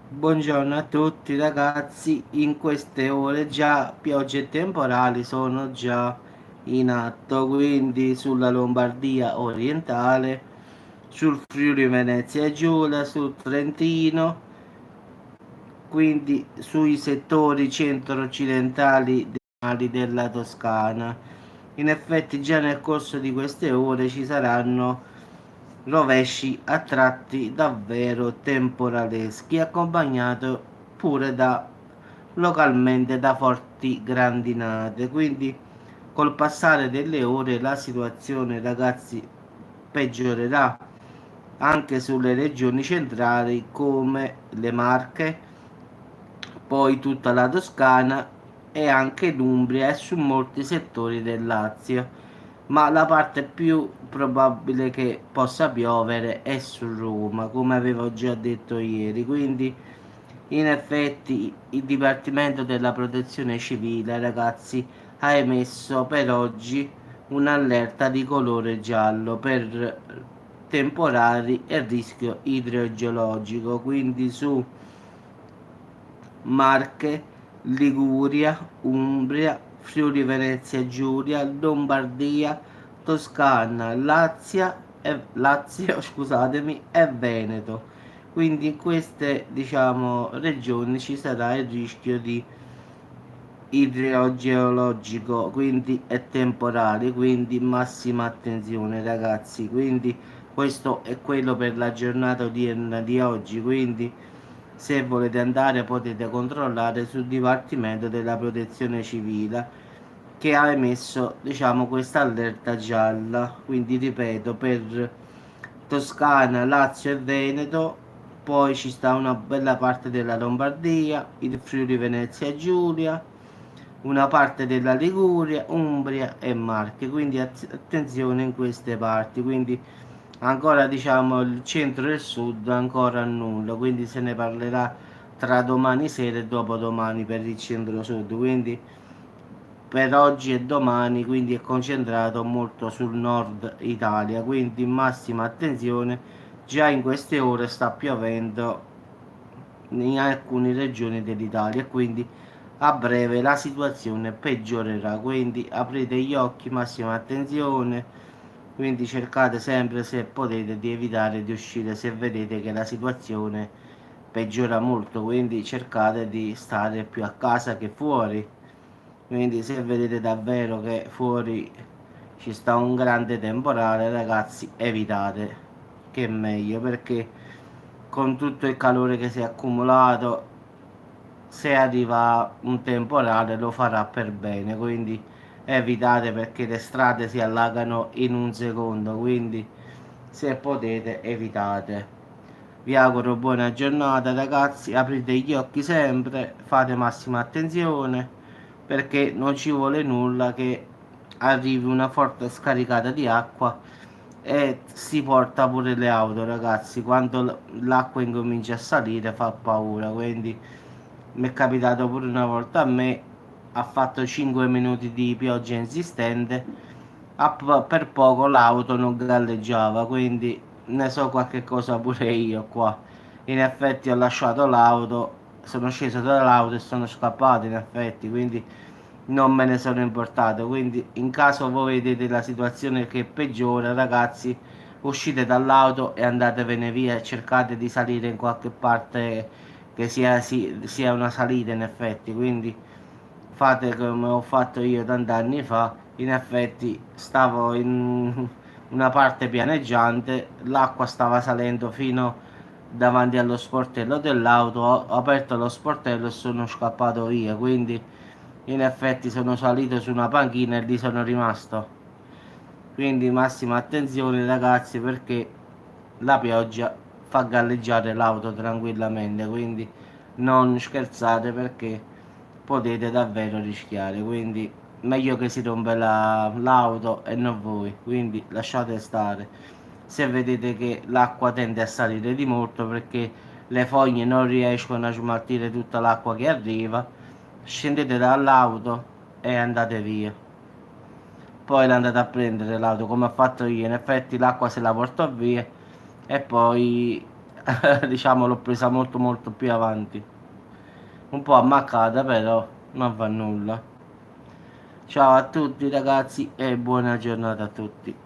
Buongiorno a tutti ragazzi, in queste ore già piogge temporali sono già in atto, quindi sulla Lombardia orientale, sul Friuli Venezia Giulia, sul Trentino, quindi sui settori centro-occidentali della Toscana. In effetti già nel corso di queste ore ci saranno rovesci a tratti davvero temporaleschi, accompagnato pure da localmente da forti grandinate. Quindi col passare delle ore la situazione, ragazzi, peggiorerà anche sulle regioni centrali come le Marche, poi tutta la Toscana e anche l'Umbria e su molti settori del Lazio. Ma la parte più probabile che possa piovere è su Roma, come avevo già detto ieri. Quindi, in effetti, il Dipartimento della Protezione Civile, ragazzi, ha emesso per oggi un'allerta di colore giallo per temporali e rischio idrogeologico. Quindi su Marche, Liguria, Umbria, Friuli Venezia Giulia, Lombardia, Toscana, Lazio, scusatemi, e Veneto. Quindi in queste, diciamo, regioni ci sarà il rischio di idrogeologico, quindi è temporale, quindi massima attenzione ragazzi. Quindi questo è quello per la giornata odierna di oggi, quindi se volete andare potete controllare sul Dipartimento della Protezione Civile che ha emesso, diciamo, questa allerta gialla. Quindi ripeto, per Toscana, Lazio e Veneto, poi ci sta una bella parte della Lombardia, il Friuli Venezia Giulia, una parte della Liguria, Umbria e Marche. Quindi attenzione in queste parti. Quindi ancora, diciamo, il centro e il sud ancora nulla, quindi se ne parlerà tra domani sera e dopodomani per il centro sud. Quindi per oggi e domani, quindi è concentrato molto sul nord Italia, quindi massima attenzione. Già in queste ore sta piovendo in alcune regioni dell'Italia e quindi a breve la situazione peggiorerà. Quindi aprite gli occhi, massima attenzione. Quindi cercate sempre, se potete, di evitare di uscire se vedete che la situazione peggiora molto, quindi cercate di stare più a casa che fuori. Quindi se vedete davvero che fuori ci sta un grande temporale, ragazzi, evitate, che è meglio, perché con tutto il calore che si è accumulato, se arriva un temporale lo farà per bene. Quindi evitate, perché le strade si allagano in un secondo. Quindi se potete evitate. Vi auguro buona giornata ragazzi, aprite gli occhi sempre, fate massima attenzione, perché non ci vuole nulla che arrivi una forte scaricata di acqua e si porta pure le auto, ragazzi. Quando l'acqua incomincia a salire fa paura. Quindi mi è capitato pure una volta a me, ha fatto 5 minuti di pioggia insistente, per poco l'auto non galleggiava. Quindi ne so qualche cosa pure io qua. In effetti ho lasciato l'auto, sono sceso dall'auto e sono scappato in effetti. Quindi non me ne sono importato. Quindi in caso voi vedete la situazione che peggiora, ragazzi, uscite dall'auto e andatevene via e cercate di salire in qualche parte che sia una salita in effetti. Quindi fate come ho fatto io tanti anni fa. In effetti stavo in una parte pianeggiante, l'acqua stava salendo fino davanti allo sportello dell'auto, ho aperto lo sportello e sono scappato via. Quindi in effetti sono salito su una panchina e lì sono rimasto. Quindi massima attenzione ragazzi, perché la pioggia fa galleggiare l'auto tranquillamente. Quindi non scherzate, perché potete davvero rischiare. Quindi meglio che si rompe l'auto e non voi. Quindi lasciate stare. Se vedete che l'acqua tende a salire di molto, perché le fogne non riescono a smaltire tutta l'acqua che arriva, scendete dall'auto e andate via. Poi l'andate a prendere l'auto come ho fatto io. In effetti l'acqua se la portò via e poi diciamo l'ho presa molto più avanti, un po' ammaccata, però non fa nulla. Ciao a tutti ragazzi e buona giornata a tutti.